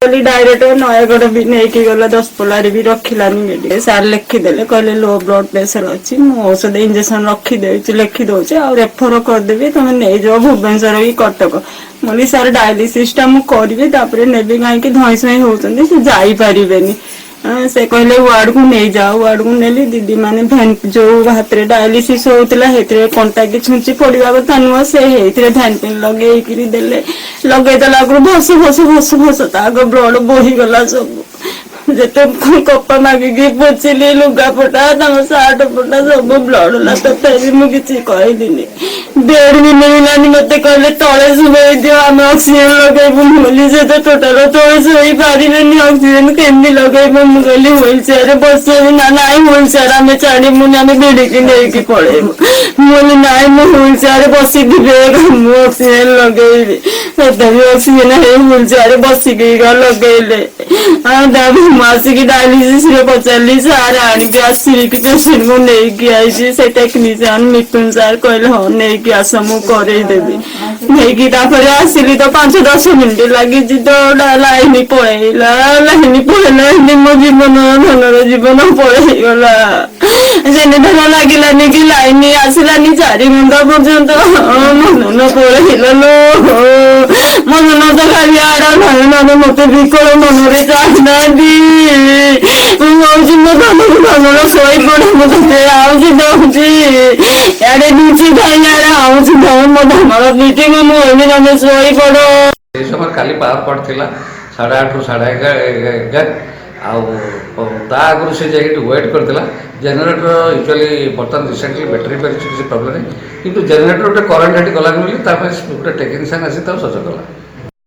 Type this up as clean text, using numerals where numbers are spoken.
गली डायरेक्ट नयगढ़ भी नहीं गला 10 भी रखिलानी मेडिकल सार लिखिदेले कहले लो ब्लड प्रेशर अच्छी औषध इंजेक्शन रखीदे लिखी दौचे आ रेफर करदेवी तुम नहीं जाओ भुवनेश्वर कि कटक मुझे सार डायलिसिस टा मुझे करी नेबी कहीं धई सई होती से जापरेनि से कहले वार्ड को नहीं जाओ वार्ड को नेली दीदी माने जो हाथ में डायलिसिस होता कंटा की छुंची पड़ा कथा नुह से भैन पिन लगे देले लगेदेला भस भस भस भस ताग ब्लड बोहीगला सब जिते कपा मागिकी पोचिली लुगापटा सार्ट पटा सब ब्लड ला तथापि मुझे कहली बेड भी मिललानी मत कहले तले शुभे दियो आम ऑक्सीजन लगेबू बोली से तो टोटाल तले शोई पारे ऑक्सीजन केमी लगेबू मुझे व्हील चेयर बस ना ना व्हील चेयर आम छाड़बूनि आम भिड़िकी नहीं पड़ेबू मुझे ना व्हील चेयर बसिकी ऑक्सीजन लगेबी तथापि ऑक्सीजन व्हील चेयर बसिकी लगेले आसिकी डायलिसिस पचारि सार आणिकी आसिकी पेसेंट को लेकिन आई से टेक्नीशियन मिथुन सार कहले हाँ नहीं आस मुझेदेवी नहीं आसिली तो 5-10 मिनट लगी तो लाइन पलैला लाइन पलैला मो जीवन धनर जीवन पलैगला जेने धन लगे कि लाइन आसलानी 4 घंटा पर्यंत मन पलैला लो मन तो खाली आड़ ना मत विकल मनरे चाहना मो धनर शोई पड़े मत आउची दौची यारे नीचे खाई आउची दौ मो धनर मीटिंग मुझे शोई पड़ समय खाली पावर कट थी 8:30 ରୁ 11:30 आगु से वेट करता जेनेटर यूजुआली बर्तमान रिसेंटली बैटेरी पर किसी प्रोब्लेम नहीं कि जेनेटर गोटे करेन्ट ये गलानी बोली गोटे टेक्नीशियन आसी सज कला